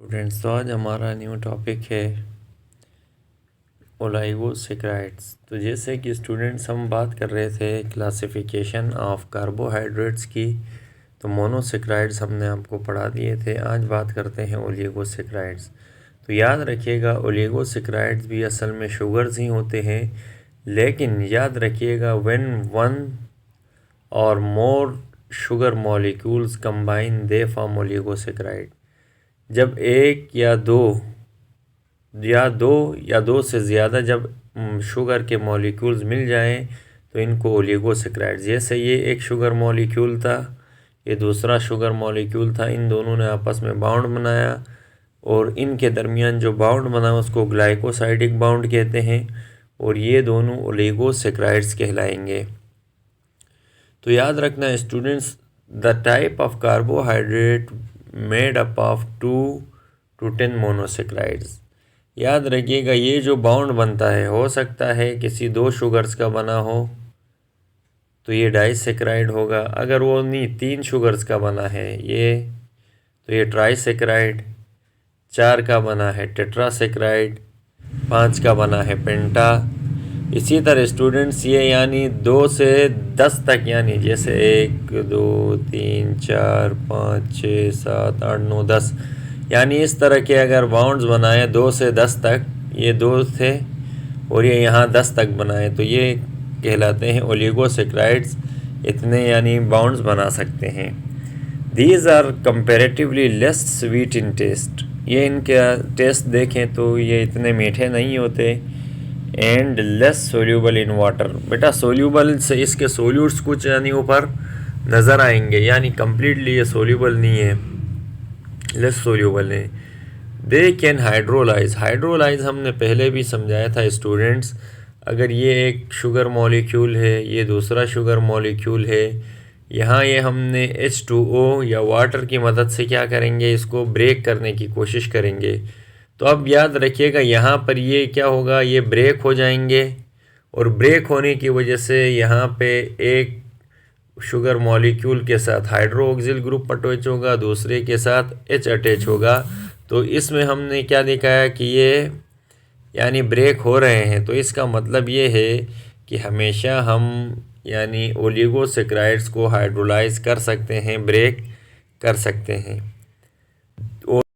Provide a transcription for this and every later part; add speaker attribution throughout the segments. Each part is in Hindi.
Speaker 1: स्टूडेंट्स, तो आज हमारा न्यू टॉपिक है ओलिगोसैकेराइड्स। तो जैसे कि स्टूडेंट्स हम बात कर रहे थे क्लासिफिकेशन ऑफ कार्बोहाइड्रेट्स की, तो मोनोसैकेराइड्स हमने आपको पढ़ा दिए थे। आज बात करते हैं ओलिगोसैकेराइड्स। तो याद रखिएगा, ओलिगोसैकेराइड्स भी असल में शुगर्स ही होते हैं, लेकिन याद रखिएगा व्हेन वन और मोर sugar molecules combine they form oligosaccharide. जब एक या दो से ज़्यादा जब शुगर के मॉलिक्यूल्स मिल जाएं तो इनको ओलिगोसैकेराइड्स। जैसे ये एक शुगर मॉलिक्यूल था, ये दूसरा शुगर मॉलिक्यूल था, इन दोनों ने आपस में बाउंड बनाया और इनके दरमियान जो बाउंड बना उसको ग्लाइकोसाइडिक बाउंड कहते हैं, और ये दोनों ओलिगोसैकेराइड्स कहलाएंगे। तो याद रखना students, the type of carbohydrate made up of 2 to 10 monosaccharides. याद रखिएगा, ये जो बाउंड बनता है हो सकता है किसी 2 शुगर्स का बना हो तो ये डाइसैकेराइड होगा। अगर वो नहीं 3 शुगर्स का बना है ये, तो ये ट्राइसैकेराइड। 4 का बना है टेट्रासैकेराइड, 5 का बना है पेंटा। इसी तरह स्टूडेंट्स ये यानी 2 से 10 तक, यानी जैसे 1 2 3 4 5 6 7 8 9 10, यानी इस तरह के अगर बाउंड्स बनाए 2 से 10 तक, ये 2 थे और ये यहाँ 10 तक बनाए, तो ये कहलाते हैं ओलिगोसैकेराइड्स। इतने यानी बाउंड्स बना सकते हैं। These are comparatively less sweet in taste. ये इनका टेस्ट देखें तो ये इतने मीठे नहीं होते। And less soluble in water. बेटा सोल्यूबल से इसके सोल्यूट्स कुछ यानी ऊपर नज़र आएंगे, यानी कम्प्लीटली ये सोल्यूबल नहीं है, लेस सोल्यूबल है। They can hydrolyse. हाइड्रोलाइज हमने पहले भी समझाया था स्टूडेंट्स। अगर ये एक शुगर मॉलिक्यूल है, ये दूसरा शुगर मॉलिक्यूल है, यहाँ ये हमने H2O या वाटर की मदद से क्या करेंगे, इसको ब्रेक करने की कोशिश करेंगे। तो अब याद रखिएगा यहाँ पर ये क्या होगा, ये ब्रेक हो जाएंगे और ब्रेक होने की वजह से यहाँ पे एक शुगर मॉलिक्यूल के साथ हाइड्रोक्सिल ग्रुप अटैच होगा, दूसरे के साथ H अटैच होगा। तो इसमें हमने क्या दिखाया कि ये यानी ब्रेक हो रहे हैं। तो इसका मतलब ये है कि हमेशा हम यानी ओलिगोसैकेराइड्स को हाइड्रोलाइज कर सकते हैं, ब्रेक कर सकते हैं।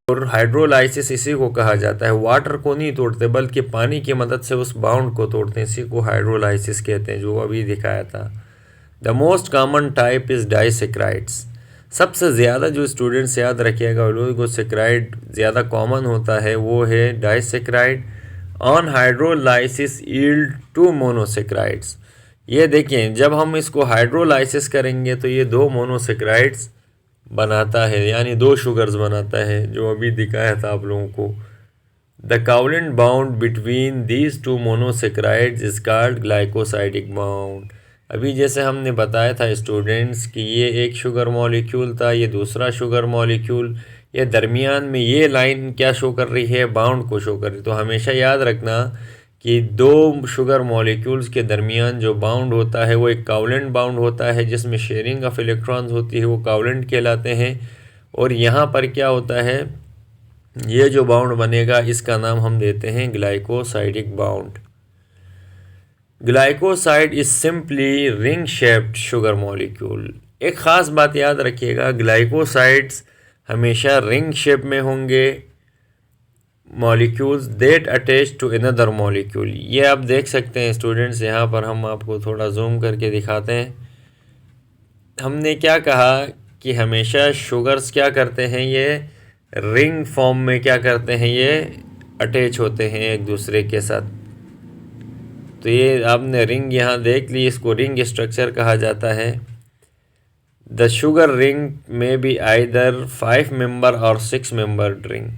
Speaker 1: और हाइड्रोलाइसिस इसी को कहा जाता है। वाटर को नहीं तोड़ते बल्कि पानी की मदद से उस बाउंड को तोड़ते हैं, इसी को हाइड्रोलाइसिस कहते हैं, जो अभी दिखाया था। The most common type is disaccharides. सबसे ज़्यादा जो स्टूडेंट्स याद रखिएगा ओलिगोसैकेराइड ज़्यादा कॉमन होता है वो है disaccharide. On hydrolysis yield 2 monosaccharides. ये देखें, जब हम इसको हाइड्रोलाइसिस करेंगे तो ये 2 मोनोसैकेराइड्स बनाता है, यानी 2 शुगर्स बनाता है, जो अभी दिखाया था आप लोगों को। The covalent bound between these 2 monosaccharides is called glycosidic bound. अभी जैसे हमने बताया था स्टूडेंट्स कि ये एक शुगर मॉलिक्यूल था, ये दूसरा शुगर मॉलिक्यूल, ये दरमियान में ये लाइन क्या शो कर रही है, बाउंड को शो कर रही है। तो हमेशा याद रखना कि 2 शुगर मॉलिक्यूल्स के दरमियान जो बाउंड होता है वो एक कोवलेंट बाउंड होता है, जिसमें शेयरिंग ऑफ इलेक्ट्रॉन्स होती है, वो कोवलेंट कहलाते हैं। और यहाँ पर क्या होता है, ये जो बाउंड बनेगा इसका नाम हम देते हैं glycosidic bound. Glycoside is simply ring shaped sugar molecule. एक ख़ास बात याद रखिएगा, ग्लाइकोसाइड्स हमेशा रिंग शेप में होंगे, molecules that attach to another molecule. ये आप देख सकते हैं स्टूडेंट्स, यहाँ पर हम आपको थोड़ा जूम करके दिखाते हैं। हमने क्या कहा कि हमेशा शुगर्स क्या करते हैं, ये रिंग फॉर्म में क्या करते हैं, ये अटैच होते हैं एक दूसरे के साथ। तो ये आपने रिंग यहाँ देख ली, इसको रिंग स्ट्रक्चर कहा जाता है। द शुगर रिंग में बी आइदर 5 मेंबर और 6 मेंबर्ड रिंग।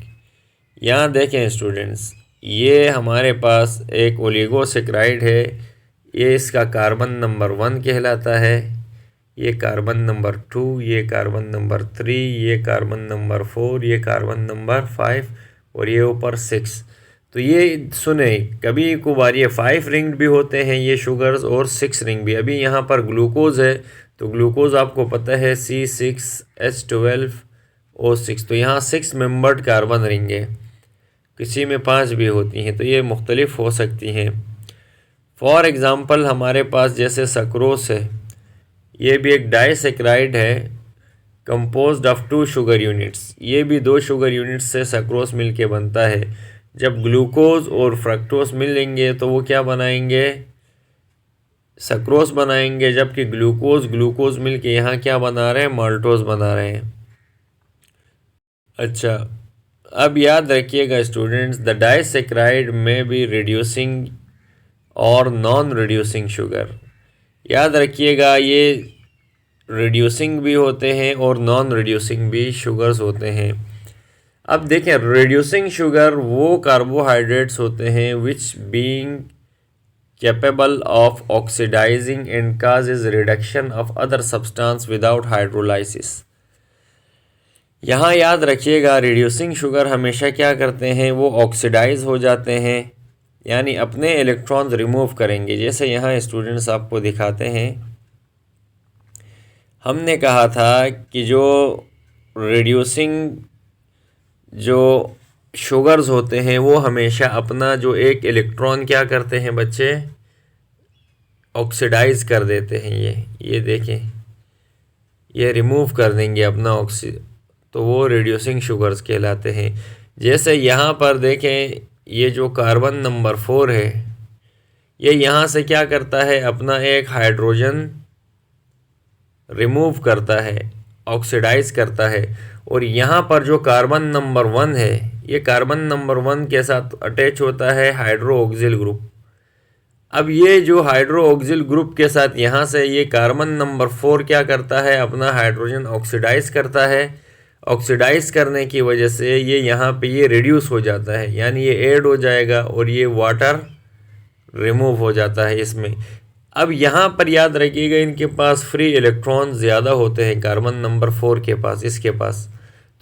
Speaker 1: यहाँ देखें स्टूडेंट्स, ये हमारे पास एक ओलिगोसैकेराइड है, ये इसका कार्बन नंबर 1 कहलाता है, ये कार्बन नंबर 2, ये कार्बन नंबर 3, ये कार्बन नंबर 4, ये कार्बन नंबर 5 और ये ऊपर 6। तो ये सुने, कभी कभार ये 5 रिंग भी होते हैं ये शुगर्स और 6 रिंग भी। अभी यहाँ पर ग्लूकोज है, तो ग्लूकोज आपको पता है C6H12 O6। तो यहाँ 6 मेंबर्ड कार्बन रिंग है, किसी में 5 भी होती हैं, तो ये मुख्तलिफ हो सकती हैं। फॉर एग्ज़ाम्पल हमारे पास जैसे सक्रोस है, ये भी एक डाइसेक्राइड है कंपोज्ड ऑफ 2 शुगर यूनिट्स। ये भी 2 शुगर यूनिट्स से सक्रोस मिल के बनता है। जब ग्लूकोज और फ्रक्टोज मिलेंगे तो वो क्या बनाएंगे, सक्रोस बनाएंगे, जबकि ग्लूकोज मिल के यहाँ क्या बना रहे हैं, माल्टोज बना रहे हैं। अच्छा, अब याद रखिएगा स्टूडेंट्स, द डाइसेक्राइड में बी रिड्यूसिंग और नॉन रिड्यूसिंग शुगर। याद रखिएगा ये रिड्यूसिंग भी होते हैं और नॉन रिड्यूसिंग भी शुगर्स होते हैं। अब देखें, रिड्यूसिंग शुगर वो कार्बोहाइड्रेट्स होते हैं which being capable of oxidising and causes reduction of other substance without hydrolysis. यहाँ याद रखिएगा रिड्यूसिंग शुगर हमेशा क्या करते हैं, वो ऑक्सीडाइज हो जाते हैं, यानी अपने इलेक्ट्रॉन्स रिमूव करेंगे। जैसे यहाँ स्टूडेंट्स आपको दिखाते हैं, हमने कहा था कि जो रिड्यूसिंग जो शुगर्स होते हैं वो हमेशा अपना जो एक इलेक्ट्रॉन क्या करते हैं बच्चे, ऑक्सीडाइज कर देते हैं। ये देखें, ये रिमूव कर देंगे अपना तो वो रिड्यूसिंग शुगर्स कहलाते हैं। जैसे यहाँ पर देखें, ये जो कार्बन नंबर 4 है, ये यहाँ से क्या करता है, अपना एक हाइड्रोजन रिमूव करता है, ऑक्सीडाइज करता है। और यहाँ पर जो कार्बन नंबर 1 है, ये कार्बन नंबर 1 के साथ अटैच होता है हाइड्रोक्सिल ग्रुप। अब ये जो हाइड्रोक्सिल ग्रुप के साथ यहाँ से ये कार्बन नंबर 4 क्या करता है, अपना हाइड्रोजन ऑक्सीडाइज करता है। ऑक्सीडाइज करने की वजह से ये यहाँ पे ये रिड्यूस हो जाता है, यानी ये ऐड हो जाएगा और ये वाटर रिमूव हो जाता है इसमें। अब यहाँ पर याद रखिएगा, इनके पास फ्री इलेक्ट्रॉन ज़्यादा होते हैं कार्बन नंबर 4 के पास, इसके पास,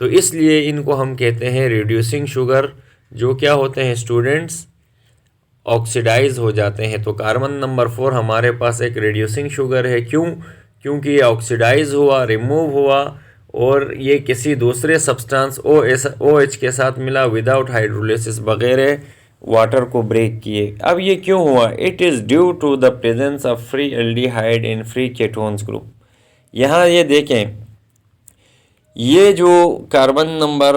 Speaker 1: तो इसलिए इनको हम कहते हैं रिड्यूसिंग शुगर, जो क्या होते हैं स्टूडेंट्स, ऑक्सीडाइज हो जाते हैं। तो कार्बन नंबर 4 हमारे पास एक रिड्यूसिंग शुगर है। क्यों? क्योंकि ये ऑक्सीडाइज हुआ, रिमूव हुआ और ये किसी दूसरे सब्सटेंस OH के साथ मिला विदाउट हाइड्रोलिसिस, बगैर वाटर को ब्रेक किए। अब ये क्यों हुआ? It is due to the presence of free aldehyde in free ketones group. यहाँ ये देखें, ये जो कार्बन नंबर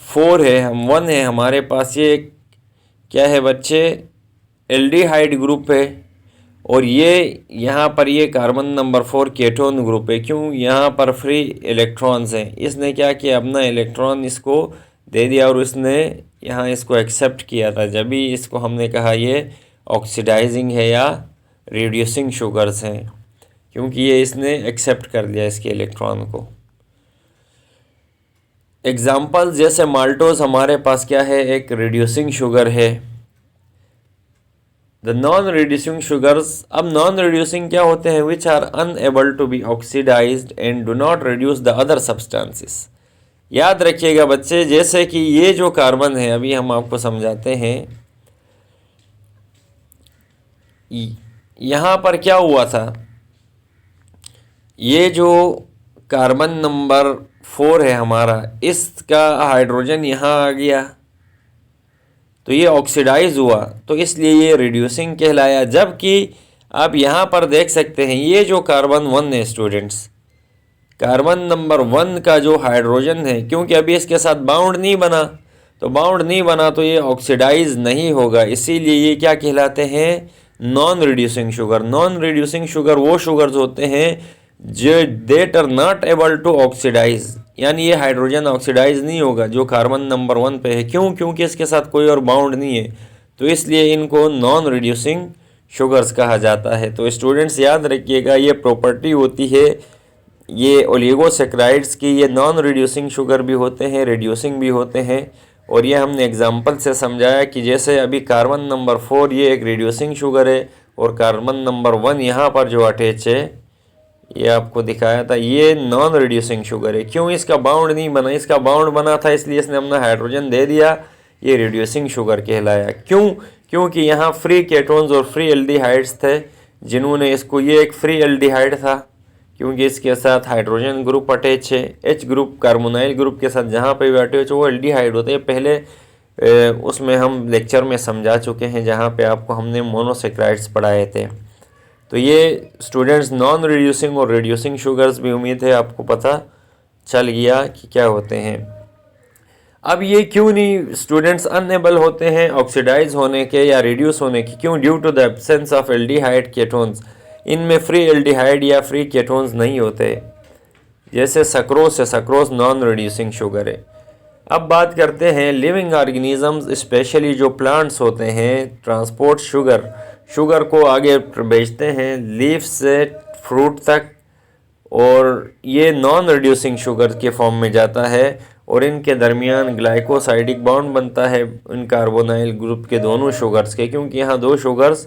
Speaker 1: 4 है, 1 है हमारे पास, ये क्या है बच्चे, एल्डिहाइड ग्रुप है। और ये यहाँ पर ये कार्बन नंबर 4 केटोन ग्रुप है। क्यों? यहाँ पर फ्री इलेक्ट्रॉन्स हैं। इसने क्या किया, अपना इलेक्ट्रॉन इसको दे दिया और उसने यहाँ इसको एक्सेप्ट किया था, जब भी इसको हमने कहा ये ऑक्सीडाइजिंग है या रिड्यूसिंग शुगर्स हैं, क्योंकि ये इसने एक्सेप्ट कर लिया इसके इलेक्ट्रॉन को। एग्जाम्पल जैसे माल्टोज हमारे पास क्या है, एक रिड्यूसिंग शुगर है। द नॉन रिड्यूसिंग शुगर्स, अब नॉन रिड्यूसिंग क्या होते हैं, which are unable to be oxidised and do not reduce the other substances. याद रखिएगा बच्चे, जैसे कि ये जो कार्बन है, अभी हम आपको समझाते हैं, यहाँ पर क्या हुआ था, ये जो कार्बन नंबर 4 है हमारा, इसका हाइड्रोजन यहाँ आ गया तो ये ऑक्सीडाइज हुआ, तो इसलिए ये रिड्यूसिंग कहलाया। जबकि आप यहाँ पर देख सकते हैं, ये जो कार्बन 1 है स्टूडेंट्स, कार्बन नंबर 1 का जो हाइड्रोजन है, क्योंकि अभी इसके साथ बाउंड नहीं बना, तो ये ऑक्सीडाइज नहीं होगा, इसीलिए ये क्या कहलाते हैं, non reducing sugar. Non reducing sugar वो शुगर्स होते हैं जो that are not able to oxidise, यानी ये हाइड्रोजन ऑक्सीडाइज नहीं होगा जो कार्बन नंबर 1 पे है। क्यों? क्योंकि इसके साथ कोई और बाउंड नहीं है, तो इसलिए इनको नॉन रिड्यूसिंग शुगर्स कहा जाता है। तो स्टूडेंट्स याद रखिएगा, ये प्रॉपर्टी होती है ये ओलिगोसैकेराइड्स की, ये नॉन रिड्यूसिंग शुगर भी होते हैं, रिड्यूसिंग भी होते हैं। और ये हमने एग्जांपल से समझाया कि जैसे अभी कार्बन नंबर 4 ये एक रिड्यूसिंग शुगर है और कार्बन नंबर 1 यहाँ पर जो अटैच है, ये आपको दिखाया था, ये नॉन रिड्यूसिंग शुगर है। क्यों? इसका बाउंड नहीं बना, इसका बाउंड बना था इसलिए इसने अपना हाइड्रोजन दे दिया, ये रिड्यूसिंग शुगर कहलाया। क्यों? क्योंकि यहाँ फ्री केटोन्स और फ्री एल्डिहाइड्स थे जिन्होंने इसको, ये एक फ्री एल्डिहाइड था, क्योंकि इसके साथ हाइड्रोजन ग्रुप अटैच है। H ग्रुप कार्बोनाइल ग्रुप के साथ जहाँ पे भी अटैच हो वो एल्डिहाइड होते हैं। पहले उसमें हम लेक्चर में समझा चुके हैं, जहाँ पे आपको हमने मोनोसेक्राइड्स पढ़ाए थे। तो ये स्टूडेंट्स नॉन रिड्यूसिंग और रिड्यूसिंग शुगर्स भी उम्मीद है आपको पता चल गया कि क्या होते हैं। अब ये क्यों नहीं स्टूडेंट्स अनएबल होते हैं ऑक्सीडाइज होने के या रिड्यूस होने के, क्यों? Due to the absence of aldehyde ketones. इनमें फ्री एल्डिहाइड या फ्री केटोन्स नहीं होते। जैसे सक्रोस है, सक्रोस नॉन रिड्यूसिंग शुगर है। अब बात करते हैं लिविंग ऑर्गेनिजम्स, स्पेशली जो प्लांट्स होते हैं, ट्रांसपोर्ट शुगर को आगे भेजते हैं लीफ से फ्रूट तक, और ये नॉन रिड्यूसिंग शुगर के फॉर्म में जाता है और इनके दरमियान ग्लाइकोसाइडिक बॉन्ड बनता है इन कार्बोनाइल ग्रुप के दोनों शुगर्स के, क्योंकि यहाँ दो शुगर्स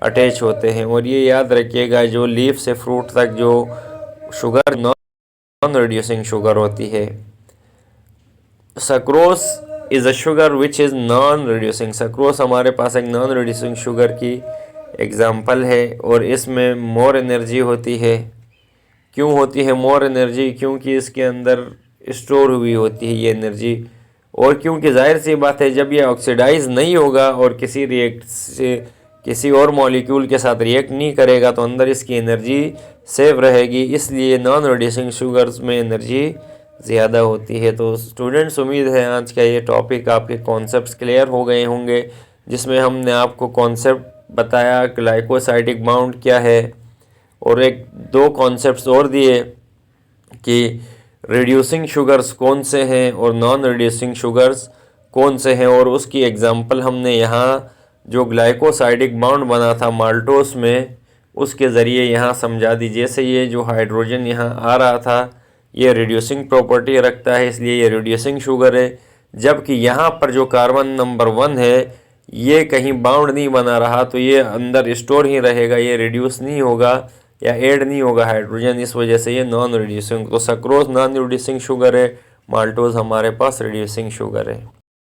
Speaker 1: अटैच होते हैं। और ये याद रखिएगा जो लीफ से फ्रूट तक जो शुगर नॉन रिड्यूसिंग शुगर होती है। Sucrose is a sugar which is non reducing. Sucrose हमारे पास एक नॉन रिड्यूसिंग शुगर की एग्जाम्पल है और इसमें मोर एनर्जी होती है। क्यों होती है मोर एनर्जी? क्योंकि इसके अंदर स्टोर हुई होती है ये एनर्जी, और क्योंकि जाहिर सी बात है जब ये ऑक्सीडाइज नहीं होगा और किसी और मॉलिक्यूल के साथ रिएक्ट नहीं करेगा तो अंदर इसकी एनर्जी सेव रहेगी, इसलिए नॉन रिड्यूसिंग शुगर्स में एनर्जी ज़्यादा होती है। तो स्टूडेंट्स उम्मीद है आज का ये टॉपिक आपके कॉन्सेप्ट्स क्लियर हो गए होंगे, जिसमें हमने आपको कॉन्सेप्ट बताया ग्लाइकोसाइडिक बाउंड क्या है, और एक दो कॉन्सेप्ट्स और दिए कि रिड्यूसिंग शुगर्स कौन से हैं और नॉन रिड्यूसिंग शुगर्स कौन से हैं, और उसकी एग्जांपल हमने यहाँ जो ग्लाइकोसाइडिक बाउंड बना था माल्टोस में उसके ज़रिए यहाँ समझा दी। जैसे ये जो हाइड्रोजन यहाँ आ रहा था ये रिड्यूसिंग प्रॉपर्टी रखता है, इसलिए ये रिड्यूसिंग शुगर है, जबकि यहाँ पर जो कार्बन नंबर 1 है ये कहीं बाउंड नहीं बना रहा तो ये अंदर स्टोर ही रहेगा, ये रिड्यूस नहीं होगा या ऐड नहीं होगा हाइड्रोजन, इस वजह से ये नॉन रिड्यूसिंग। तो सक्रोज नॉन रिड्यूसिंग शुगर है, माल्टोज हमारे पास रिड्यूसिंग शुगर है।